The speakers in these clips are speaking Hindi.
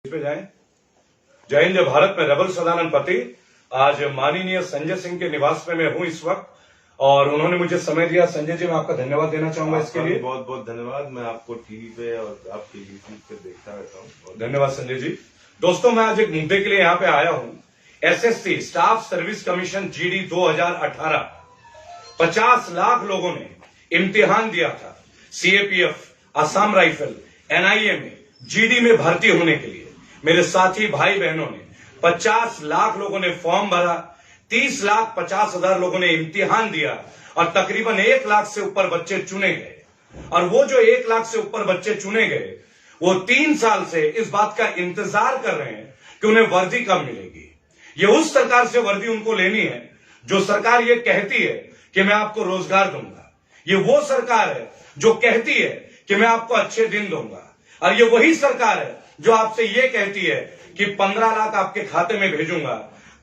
पे जाएं। जय हिंद, जय भारत में रबल सदानंद। आज माननीय संजय सिंह के निवास में मैं हूं इस वक्त, और उन्होंने मुझे समय दिया। संजय जी, मैं आपका धन्यवाद देना चाहूंगा इसके लिए। बहुत बहुत धन्यवाद। मैं आपको टीवी पे और आपके यूट्यूब पे देखता रहता हूँ। धन्यवाद संजय जी। दोस्तों, मैं आज एक मुद्दे के लिए यहाँ पे आया हूँ। SSC staff service commission GD 2018, 50 lakh लोगों ने इम्तिहान दिया था सीएपीएफ, असम राइफल, एनआईए में जीडी में भर्ती होने के लिए। मेरे साथी भाई बहनों ने 50 लाख लोगों ने फॉर्म भरा, 30,50,000 लोगों ने इम्तिहान दिया, और तकरीबन 1 लाख से ऊपर बच्चे चुने गए। और वो जो 1 लाख से ऊपर बच्चे चुने गए, वो 3 साल से इस बात का इंतजार कर रहे हैं कि उन्हें वर्दी कब मिलेगी। ये उस सरकार से वर्दी उनको लेनी है जो सरकार ये कहती है कि मैं आपको रोजगार दूंगा। ये वो सरकार है जो कहती है कि मैं आपको अच्छे दिन दूंगा। और ये वही सरकार है जो आपसे ये कहती है कि 15 लाख आपके खाते में भेजूंगा,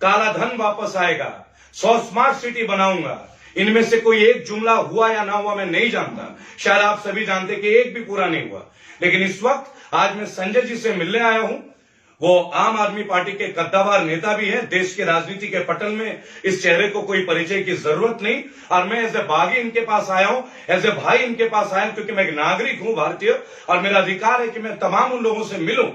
काला धन वापस आएगा, 100 स्मार्ट सिटी बनाऊंगा। इनमें से कोई एक जुमला हुआ या ना हुआ मैं नहीं जानता, शायद आप सभी जानते कि एक भी पूरा नहीं हुआ। लेकिन इस वक्त आज मैं संजय जी से मिलने आया हूं। वो आम आदमी पार्टी के कद्दावर नेता भी है। देश के राजनीति के पटल में इस चेहरे को कोई परिचय की जरूरत नहीं। और मैं एज ए बागी इनके पास आया हूं, एज ए भाई इनके पास आया हूं, क्योंकि मैं एक नागरिक हूं भारतीय, और मेरा अधिकार है कि मैं तमाम उन लोगों से मिलूं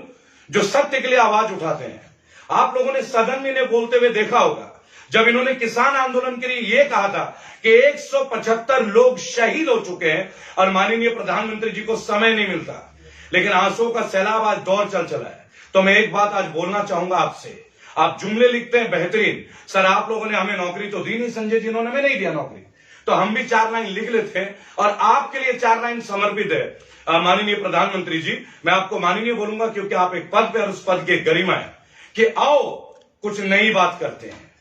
जो सत्य के लिए आवाज उठाते हैं। आप लोगों ने सदन में इन्हें बोलते हुए देखा होगा जब इन्होंने किसान आंदोलन के लिए यह कहा था कि 175 लोग शहीद हो चुके हैं और माननीय प्रधानमंत्री जी को समय नहीं मिलता। लेकिन आंसुओं का सैलाब आज दौर चल चला है। तो मैं एक बात आज बोलना चाहूंगा आपसे। आप जुमले लिखते हैं बेहतरीन, सर आप लोगों ने हमें नौकरी तो दी नहीं संजय जी, ने हमें नहीं दिया नौकरी, तो हम भी 4 लाइन लिख लेते हैं और आपके लिए 4 लाइन समर्पित है। माननीय प्रधानमंत्री जी, मैं आपको माननीय बोलूंगा क्योंकि आप एक पद पे और उस पद की गरिमा है कि आओ कुछ नई बात करते हैं,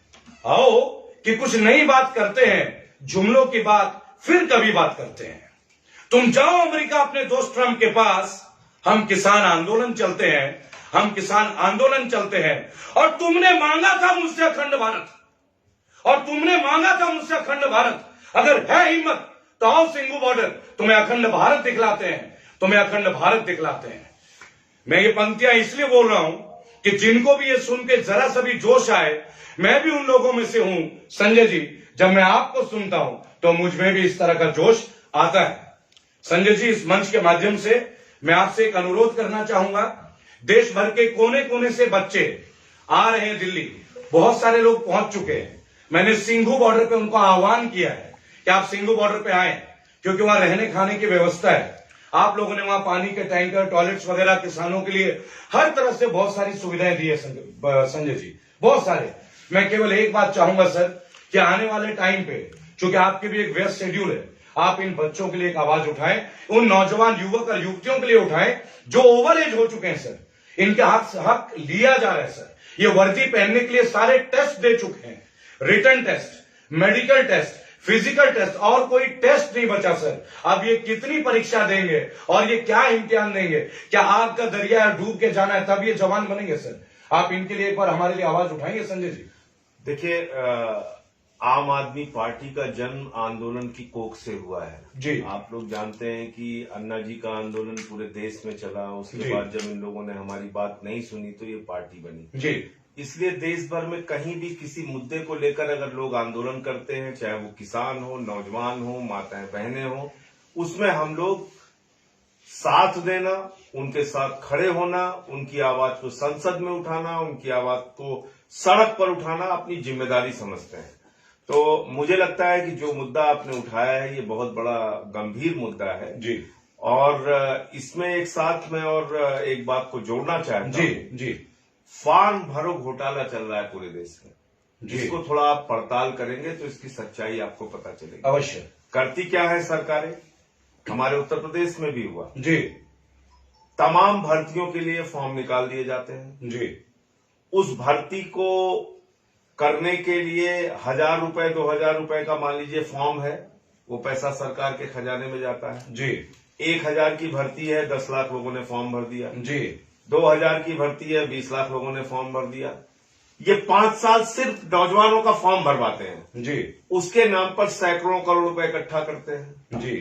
आओ कि कुछ नई बात करते हैं, जुमलों की बात फिर कभी बात करते हैं। तुम जाओ अमेरिका अपने दोस्त ट्रंप के पास, हम किसान आंदोलन चलते हैं, हम किसान आंदोलन चलते हैं। और तुमने मांगा था मुझसे अखंड भारत, और तुमने मांगा था मुझसे अखंड भारत। अगर है हिम्मत तो आओ सिंघू बॉर्डर, तुम्हें अखंड भारत दिखलाते हैं, तुम्हें अखंड भारत दिखलाते हैं। मैं ये पंक्तियां इसलिए बोल रहा हूं कि जिनको भी ये सुन के जरा सा भी जोश आए, मैं भी उन लोगों में से हूं संजय जी। जब मैं आपको सुनता हूं तो मुझ में भी इस तरह का जोश आता है। संजय जी, इस मंच के माध्यम से मैं आपसे एक अनुरोध करना चाहूंगा। देश भर के कोने कोने से बच्चे आ रहे हैं दिल्ली, बहुत सारे लोग पहुंच चुके हैं। मैंने सिंघू बॉर्डर पे उनको आह्वान किया है कि आप सिंघू बॉर्डर पे आए, क्योंकि वहां रहने खाने की व्यवस्था है। आप लोगों ने वहां पानी के टैंकर, टॉयलेट्स वगैरह किसानों के लिए हर तरह से बहुत सारी सुविधाएं दी है संजय जी, बहुत सारे। मैं केवल एक बात चाहूंगा सर कि आने वाले टाइम पे, चूंकि आपके भी एक व्यस्त शेड्यूल है, आप इन बच्चों के लिए एक आवाज उठाएं, उन नौजवान युवक और युवतियों के लिए उठाएं जो ओवर एज हो चुके हैं सर। इनके हक लिया जा रहा है सर। ये वर्दी पहनने के लिए सारे टेस्ट दे चुके हैं, written test, medical test, physical test, और कोई टेस्ट नहीं बचा सर। अब ये कितनी परीक्षा देंगे और ये क्या इम्तिहान देंगे? क्या आग का दरिया डूब के जाना है तब ये जवान बनेंगे सर? आप इनके लिए एक बार हमारे लिए आवाज उठाएंगे संजय जी? देखिए, आम आदमी पार्टी का जन्म आंदोलन की कोख से हुआ है जी। आप लोग जानते हैं कि अन्ना जी का आंदोलन पूरे देश में चला। उसके बाद जब इन लोगों ने हमारी बात नहीं सुनी तो ये पार्टी बनी जी। इसलिए देश भर में कहीं भी किसी मुद्दे को लेकर अगर लोग आंदोलन करते हैं, चाहे वो किसान हो, नौजवान हो, माताएं बहनें हो, उसमें हम लोग साथ देना, उनके साथ खड़े होना, उनकी आवाज को संसद में उठाना, उनकी आवाज को सड़क पर उठाना अपनी जिम्मेदारी समझते हैं। तो मुझे लगता है कि जो मुद्दा आपने उठाया है ये बहुत बड़ा गंभीर मुद्दा है जी। और इसमें एक साथ में और एक बात को जोड़ना चाहता हूं। जी। फॉर्म भरो घोटाला चल रहा है पूरे देश में, जिसको थोड़ा आप पड़ताल करेंगे तो इसकी सच्चाई आपको पता चलेगी। अवश्य। करती क्या है सरकारें? हमारे उत्तर प्रदेश में भी हुआ जी। तमाम भर्तियों के लिए फॉर्म निकाल दिए जाते हैं जी। उस भर्ती को करने के लिए 1,000 रुपए 2,000 रुपए का मान लीजिए फॉर्म है, वो पैसा सरकार के खजाने में जाता है जी। 1,000 की भर्ती है, 10 लाख लोगों ने फॉर्म भर दिया जी। 2,000 की भर्ती है, 20 लाख लोगों ने फॉर्म भर दिया। ये 5 साल सिर्फ नौजवानों का फॉर्म भरवाते हैं जी। उसके नाम पर सैकड़ों करोड़ रुपए इकट्ठा करते हैं जी।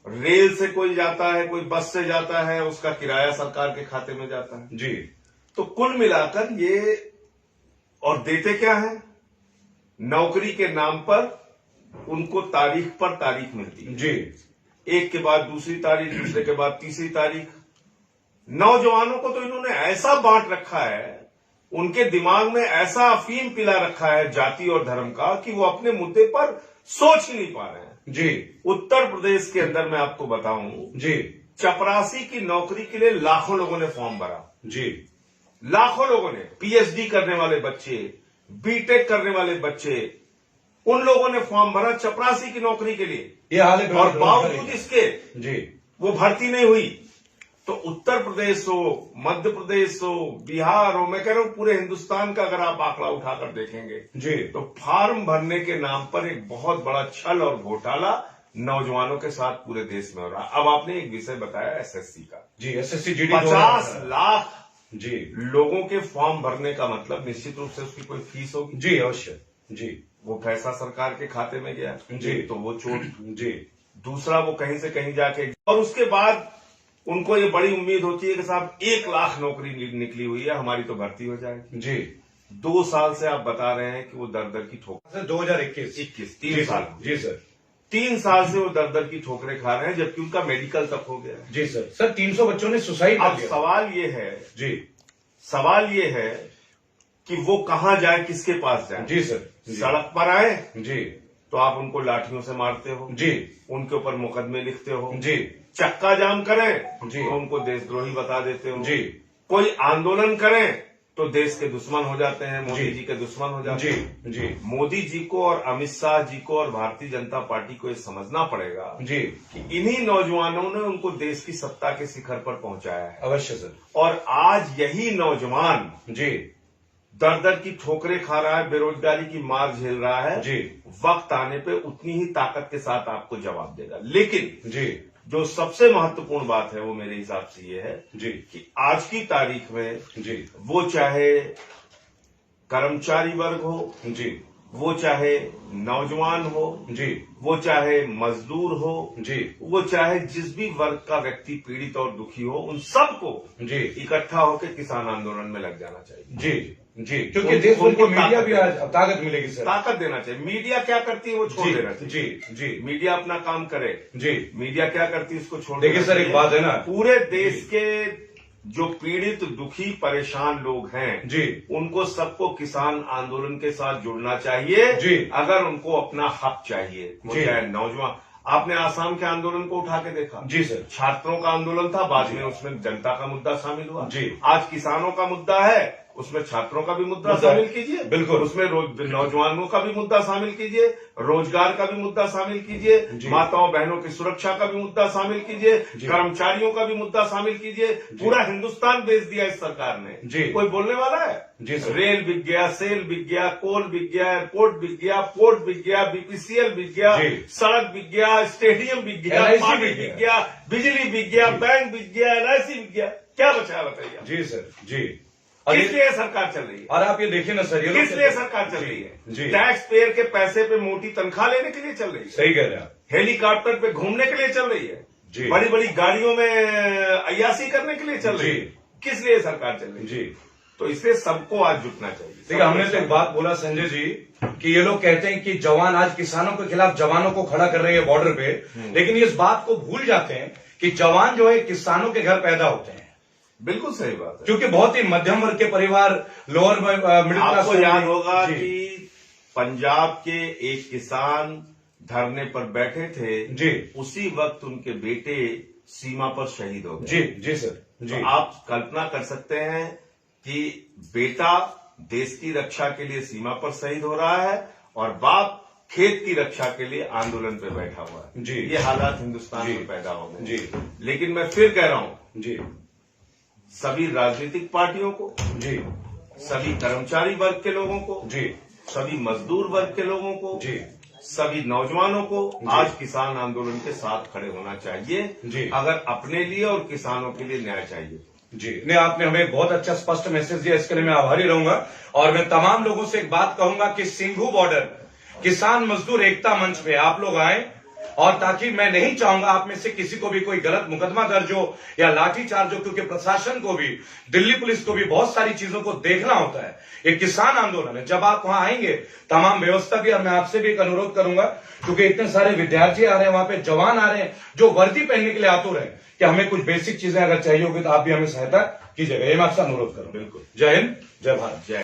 रेल से कोई जाता है, कोई बस से जाता है, उसका किराया सरकार के खाते में जाता है जी। तो कुल मिलाकर ये, और देते क्या है, नौकरी के नाम पर उनको तारीख पर तारीख मिलती है जी। एक के बाद दूसरी तारीख, दूसरे के बाद तीसरी तारीख। नौजवानों को तो इन्होंने ऐसा बांट रखा है, उनके दिमाग में ऐसा अफीम पिला रखा है जाति और धर्म का कि वो अपने मुद्दे पर सोच ही नहीं पा रहे हैं। जी। उत्तर प्रदेश के अंदर मैं आपको बताऊं जी। चपरासी की नौकरी के लिए लाखों लोगों ने फॉर्म भरा। जी। लाखों लोगों ने, पीएचडी करने वाले बच्चे, बीटेक करने वाले बच्चे, उन लोगों ने फॉर्म भरा चपरासी की नौकरी के लिए, ये हाल है। और बावजूद इसके जी वो भर्ती नहीं हुई। तो उत्तर प्रदेश हो, मध्य प्रदेश हो, बिहार हो, मैं कह रहा हूं पूरे हिंदुस्तान का अगर आप आंकड़ा उठाकर देखेंगे जी तो फार्म भरने के नाम पर एक बहुत बड़ा छल और घोटाला नौजवानों के साथ पूरे देश में हो रहा है। अब आपने एक विषय बताया एसएससी का। जी। एसएससी जीडी 50 लाख जी लोगों के फॉर्म भरने का मतलब निश्चित रूप से उसकी कोई फीस होगी। जी अवश्य। जी। वो पैसा सरकार के खाते में गया जी। तो वो चोट। जी। दूसरा वो कहीं से कहीं जाके, और उसके बाद उनको ये बड़ी उम्मीद होती है कि साहब 1 लाख नौकरी निकली हुई है, हमारी तो भर्ती हो जाएगी। जी। 2 साल से आप बता रहे हैं कि वो दर दर की ठोकर, 2021 3 साल। जी सर। 3 साल से वो दर दर की ठोकरें खा रहे हैं, जबकि उनका मेडिकल तक हो गया है। जी सर। सर 300 बच्चों ने सुसाइड कर अब लिया। सवाल ये है, जी। सवाल ये है कि वो कहां जाए, किसके पास जाए। जी सर। जी। सड़क पर आए जी। तो आप उनको लाठियों से मारते हो, जी। उनके ऊपर मुकदमे लिखते हो। जी। चक्का जाम करें जी। तो उनको देशद्रोही बता देते हो। जी। कोई आंदोलन करें तो देश के दुश्मन हो जाते हैं, मोदी जी। जी के दुश्मन हो जाते जी। हैं। जी। मोदी जी को और अमित शाह जी को और भारतीय जनता पार्टी को ये समझना पड़ेगा जी। कि इन्हीं नौजवानों ने उनको देश की सत्ता के शिखर पर पहुंचाया है। अवश्य सर। और आज यही नौजवान जी। दर दर की ठोकरें खा रहा है, बेरोजगारी की मार झेल रहा है। जी। वक्त आने पे उतनी ही ताकत के साथ आपको जवाब देगा। लेकिन जी। जो सबसे महत्वपूर्ण बात है वो मेरे हिसाब से ये है जी। कि आज की तारीख में जी। वो चाहे कर्मचारी वर्ग हो, जी। वो चाहे नौजवान हो, जी। वो चाहे मजदूर हो, जी। वो चाहे जिस भी वर्ग का व्यक्ति पीड़ित और दुखी हो, उन सबको जी। इकट्ठा होकर किसान आंदोलन में लग जाना चाहिए। जी। जी। क्योंकि देश भर की मीडिया भी आज ताकत मिलेगी सर। ताकत देना चाहिए। मीडिया क्या करती है वो छोड़ देना चाहिए। जी। जी। मीडिया अपना काम करे। जी। मीडिया क्या करती है उसको छोड़ देखिए देना सर, एक चाहिए। बात है ना, पूरे देश के जो पीड़ित, दुखी, परेशान लोग हैं जी, उनको सबको किसान आंदोलन के साथ जुड़ना चाहिए जी, अगर उनको अपना हक चाहिए। वो जी, चाहे नौजवान, आपने आसाम के आंदोलन को उठा के देखा। जी सर, छात्रों का आंदोलन था, बाद जी, में उसमें जनता का मुद्दा शामिल हुआ। जी, आज किसानों का मुद्दा है, उसमें छात्रों का भी मुद्दा शामिल कीजिए, बिल्कुल, उसमें नौजवानों का भी मुद्दा शामिल कीजिए, रोजगार का भी मुद्दा शामिल कीजिए, माताओं बहनों की सुरक्षा का भी मुद्दा शामिल कीजिए, कर्मचारियों का भी मुद्दा शामिल कीजिए। पूरा हिंदुस्तान बेच दिया इस सरकार ने। कोई बोलने वाला है? जी सर। रेल बिक गया, सेल बिक गया, कोल बिक गया, एयरपोर्ट बिक गया, पोर्ट बिक गया, बीपीसीएल बिक गया, सड़क बिक गया, स्टेडियम बिक गया, पानी बिक गया, बिजली बिक गया, बैंक बिक गया, एलआईसी बिक गया। क्या बचा बताइए? जी सर। जी। किस लिए सरकार चल रही है? और आप ये देखिए ना सर, ये किस लिए सरकार चल रही है? जी, टैक्स पेयर के पैसे पे मोटी तनख्वाह लेने के लिए चल रही है। सही कह रहे हैं आप। हेलीकॉप्टर पे घूमने के लिए चल रही है। जी, बड़ी बड़ी गाड़ियों में अय्यासी करने के लिए चल रही है। किस लिए सरकार चल रही है? जी, तो इसलिए सबको आज जुटना चाहिए। देखिए, हमने तो एक बात बोला संजय जी कि ये लोग कहते हैं कि जवान आज किसानों के खिलाफ जवानों को खड़ा कर रहे हैं बॉर्डर पे, लेकिन ये इस बात को भूल जाते हैं कि जवान जो है किसानों के घर पैदा होते हैं। बिल्कुल सही बात है, क्योंकि बहुत ही मध्यम वर्ग के परिवार, लोअर मिडिल क्लास। आपको याद होगा कि पंजाब के एक किसान धरने पर बैठे थे जी, उसी वक्त उनके बेटे सीमा पर शहीद हो गए। जी, जी सर। जी, तो आप कल्पना कर सकते हैं कि बेटा देश की रक्षा के लिए सीमा पर शहीद हो रहा है और बाप खेत की रक्षा के लिए आंदोलन पे बैठा हुआ है। जी, ये हालात हिंदुस्तान में पैदा हो गए। जी, लेकिन मैं फिर कह रहा हूं, जी, सभी राजनीतिक पार्टियों को, जी, सभी कर्मचारी वर्ग के लोगों को, जी, सभी मजदूर वर्ग के लोगों को, जी, सभी नौजवानों को आज किसान आंदोलन के साथ खड़े होना चाहिए। जी, अगर अपने लिए और किसानों के लिए न्याय चाहिए। जी, नहीं, आपने हमें बहुत अच्छा स्पष्ट मैसेज दिया, इसके लिए मैं आभारी रहूंगा। और मैं तमाम लोगों से एक बात कहूंगा कि सिंघू बॉर्डर किसान मजदूर एकता मंच पे आप लोग आए और ताकि मैं नहीं चाहूंगा आप में से किसी को भी कोई गलत मुकदमा दर्ज हो या लाठीचार्ज हो, क्योंकि प्रशासन को भी, दिल्ली पुलिस को भी बहुत सारी चीजों को देखना होता है। ये किसान आंदोलन है, जब आप वहां आएंगे तमाम व्यवस्था भी, और मैं आपसे भी एक अनुरोध करूंगा, क्योंकि इतने सारे विद्यार्थी आ रहे हैं, वहां पे जवान आ रहे हैं जो वर्दी पहनने के लिए आतुर है, कि हमें कुछ बेसिक चीजें अगर चाहिए होगी तो आप भी हमें सहायता कीजिएगा। ये मैं आपसे अनुरोध करूंगा। बिल्कुल। जय हिंद, जय भारत। जय